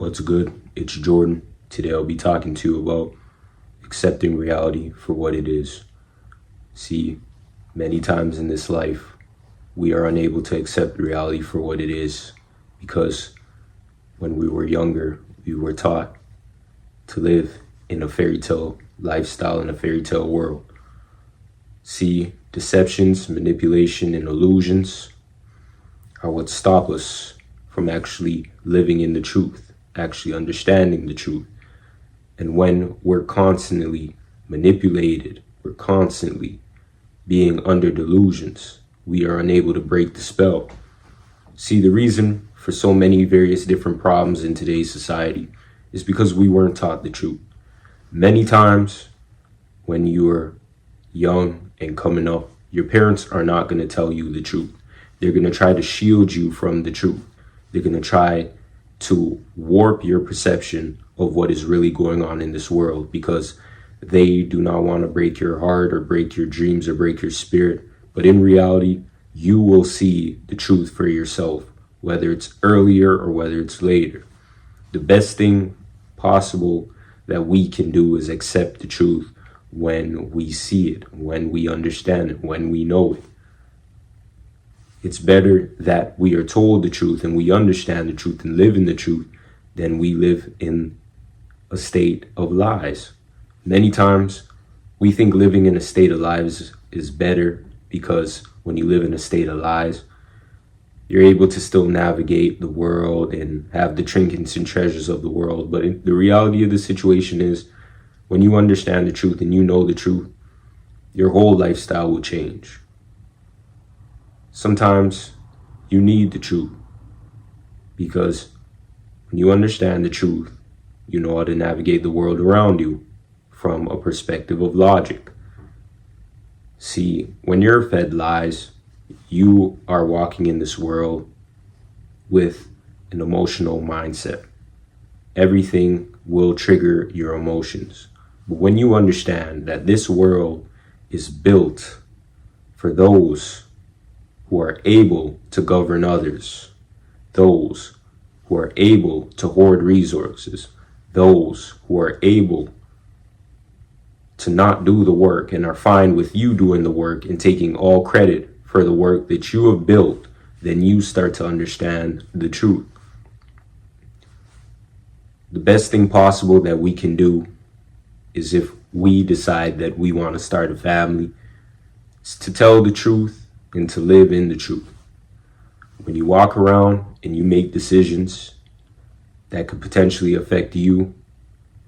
What's good? It's Jordan. Today I'll be talking to you about accepting reality for what it is. See, many times in this life, we are unable to accept reality for what it is because when we were younger, we were taught to live in a fairy tale lifestyle, in a fairy tale world. See, deceptions, manipulation, and illusions are what stop us from actually living in the truth, actually understanding the truth. And when we're constantly manipulated, we're constantly being under delusions, we are unable to break the spell. See, the reason for so many various different problems in today's society is because we weren't taught the truth. Many times when you're young and coming up, your parents are not going to tell you the truth. They're going to try to shield you from the truth. They're going to try to warp your perception of what is really going on in this world because they do not want to break your heart or break your dreams or break your spirit. But in reality, you will see the truth for yourself, whether it's earlier or whether it's later. The best thing possible that we can do is accept the truth when we see it, when we understand it, when we know it. It's better that we are told the truth and we understand the truth and live in the truth than we live in a state of lies. Many times we think living in a state of lies is better because when you live in a state of lies, you're able to still navigate the world and have the trinkets and treasures of the world. But the reality of the situation is when you understand the truth and you know the truth, your whole lifestyle will change. Sometimes you need the truth because when you understand the truth, you know how to navigate the world around you from a perspective of logic. See, when you're fed lies, you are walking in this world with an emotional mindset. Everything will trigger your emotions. But when you understand that this world is built for those who are able to govern others, those who are able to hoard resources, those who are able to not do the work and are fine with you doing the work and taking all credit for the work that you have built, then you start to understand the truth. The best thing possible that we can do is if we decide that we want to start a family, is to tell the truth and to live in the truth. When you walk around and you make decisions that could potentially affect you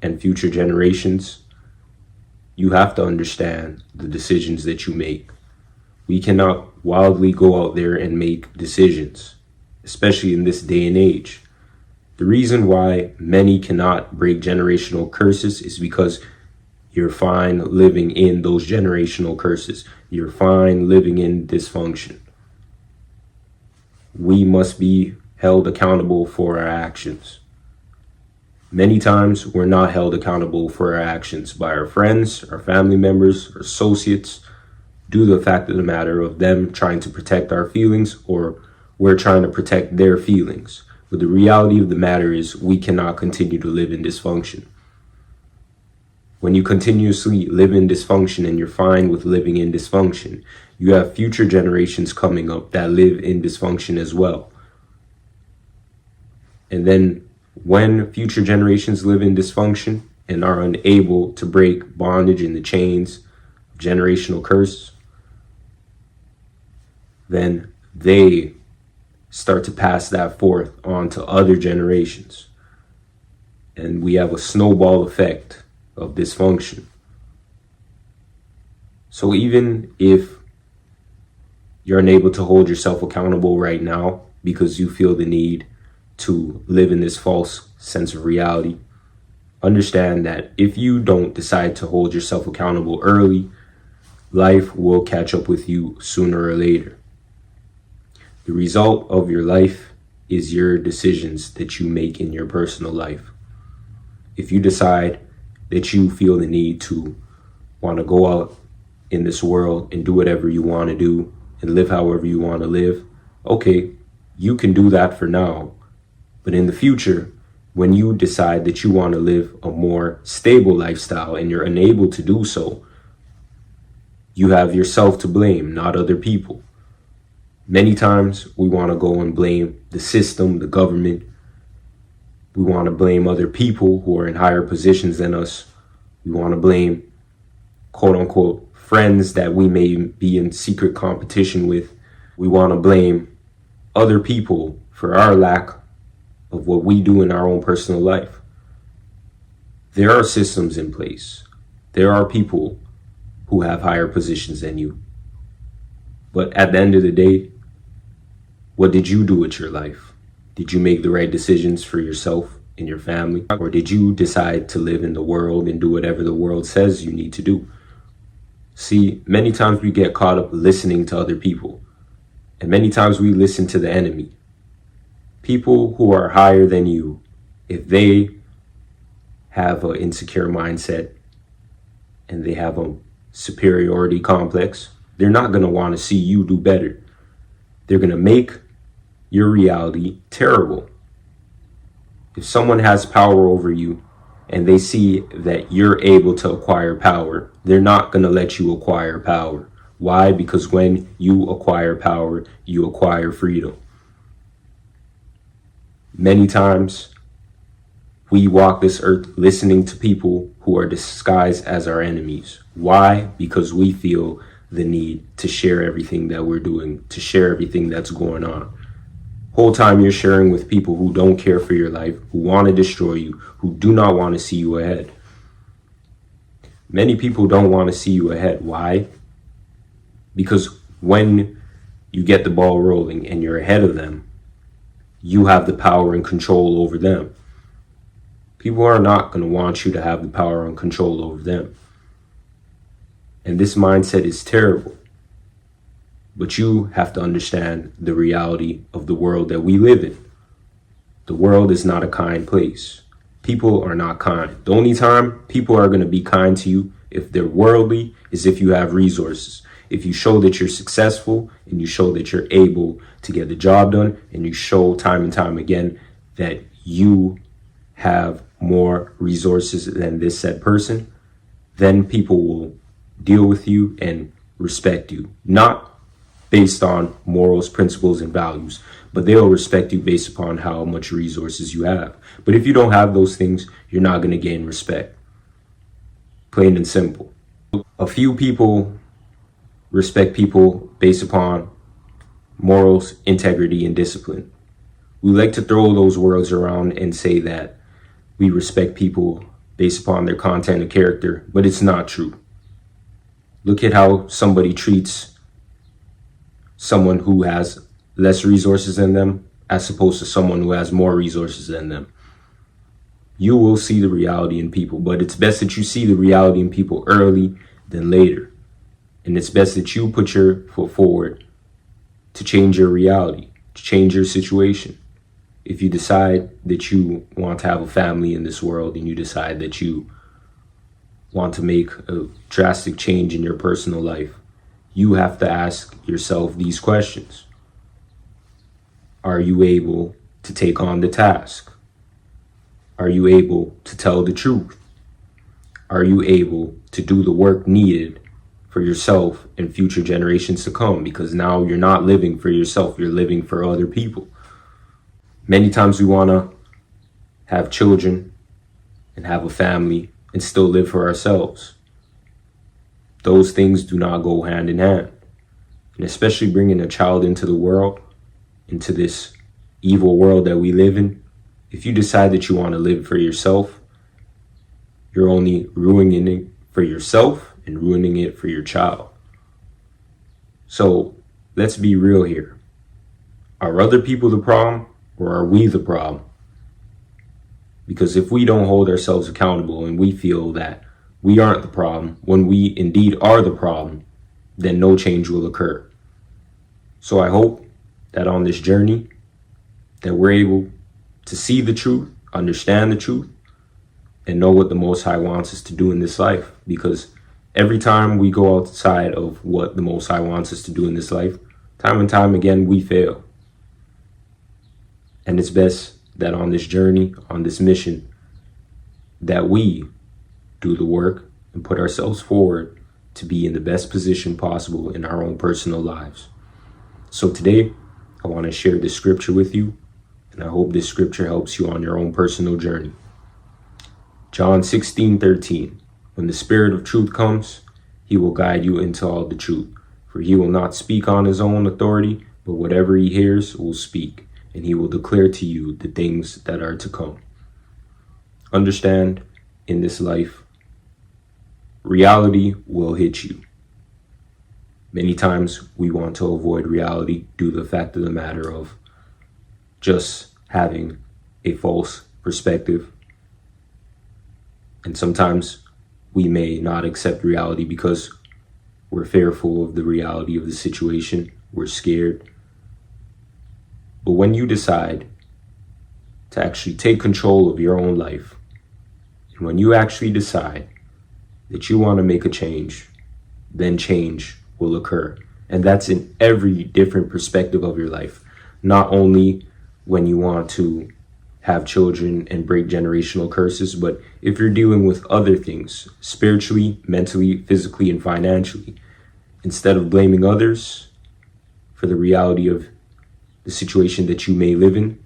and future generations, you have to understand the decisions that you make. We cannot wildly go out there and make decisions, especially in this day and age. The reason why many cannot break generational curses is because you're fine living in those generational curses. You're fine living in dysfunction. We must be held accountable for our actions. Many times we're not held accountable for our actions by our friends, our family members, our associates, due to the fact of the matter of them trying to protect our feelings or we're trying to protect their feelings. But the reality of the matter is we cannot continue to live in dysfunction. When you continuously live in dysfunction and you're fine with living in dysfunction, you have future generations coming up that live in dysfunction as well. And then when future generations live in dysfunction and are unable to break bondage and the chains of generational curse, then they start to pass that forth on to other generations. And we have a snowball effect of dysfunction. So even if you're unable to hold yourself accountable right now because you feel the need to live in this false sense of reality, understand that if you don't decide to hold yourself accountable early, life will catch up with you sooner or later. The result of your life is your decisions that you make in your personal life. If you decide that you feel the need to want to go out in this world and do whatever you want to do and live however you want to live, okay, you can do that for now. But in the future, When you decide that you want to live a more stable lifestyle and you're unable to do so, you have yourself to blame, not other people. Many times we want to go and blame the system, the government. We want to blame other people who are in higher positions than us. We want to blame, quote unquote, friends that we may be in secret competition with. We want to blame other people for our lack of what we do in our own personal life. There are systems in place. There are people who have higher positions than you. But at the end of the day, what did you do with your life? Did you make the right decisions for yourself and your family? Or did you decide to live in the world and do whatever the world says you need to do? See, many times we get caught up listening to other people. And many times we listen to the enemy. People who are higher than you, if they have an insecure mindset and they have a superiority complex, they're not going to want to see you do better. They're going to make your reality terrible. If someone has power over you and they see that you're able to acquire power, they're not going to let you acquire power. Why? Because when you acquire power, you acquire freedom. Many times we walk this earth listening to people who are disguised as our enemies. Why? Because we feel the need to share everything that we're doing, to share everything that's going on. Whole time you're sharing with people who don't care for your life, who want to destroy you, who do not want to see you ahead. Many people don't want to see you ahead. Why? Because when you get the ball rolling and you're ahead of them, you have the power and control over them. People are not going to want you to have the power and control over them. And this mindset is terrible. But you have to understand the reality of the world that we live in. The world is not a kind place. People are not kind. The only time people are going to be kind to you if they're worldly is if you have resources. If you show that you're successful and you show that you're able to get the job done and you show time and time again that you have more resources than this said person, then people will deal with you and respect you. Not based on morals, principles, and values, but they'll respect you based upon how much resources you have. But if you don't have those things, you're not going to gain respect. Plain and simple. A few people respect people based upon morals, integrity, and discipline. We like to throw those words around and say that we respect people based upon their content and character, but it's not true. Look at how somebody treats someone who has less resources than them as opposed to someone who has more resources than them. You will see the reality in people, but it's best that you see the reality in people early than later. And it's best that you put your foot forward to change your reality, to change your situation. If you decide that you want to have a family in this world and you decide that you want to make a drastic change in your personal life, you have to ask yourself these questions. Are you able to take on the task? Are you able to tell the truth? Are you able to do the work needed for yourself and future generations to come? Because now you're not living for yourself, you're living for other people. Many times we want to have children and have a family and still live for ourselves. Those things do not go hand in hand. And especially bringing a child into the world, into this evil world that we live in, if you decide that you want to live for yourself, you're only ruining it for yourself and ruining it for your child. So let's be real here. Are other people the problem or are we the problem? Because if we don't hold ourselves accountable and we feel that we aren't the problem, when we indeed are the problem, then no change will occur. So I hope that on this journey that we're able to see the truth, understand the truth, and know what the Most High wants us to do in this life. Because every time we go outside of what the Most High wants us to do in this life, time and time again, we fail. And it's best that on this journey, on this mission, that we do the work and put ourselves forward to be in the best position possible in our own personal lives. So today, I want to share this scripture with you, and I hope this scripture helps you on your own personal journey. John 16:13. When the Spirit of truth comes, he will guide you into all the truth. For he will not speak on his own authority, but whatever he hears will speak, and he will declare to you the things that are to come. Understand, in this life, reality will hit you. Many times we want to avoid reality due to the fact of the matter of just having a false perspective. And sometimes we may not accept reality because we're fearful of the reality of the situation. We're scared. But when you decide to actually take control of your own life, and when you actually decide that you want to make a change, then change will occur. And that's in every different perspective of your life. Not only when you want to have children and break generational curses, but if you're dealing with other things, spiritually, mentally, physically, and financially, instead of blaming others for the reality of the situation that you may live in,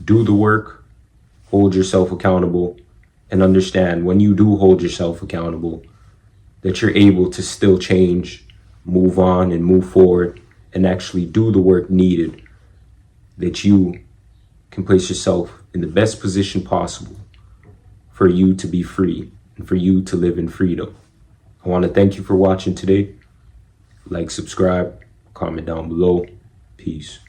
do the work, hold yourself accountable, and understand when you do hold yourself accountable that you're able to still change, move on, and move forward, and actually do the work needed, that you can place yourself in the best position possible for you to be free and for you to live in freedom. I want to thank you for watching today. Like, subscribe, comment down below. Peace.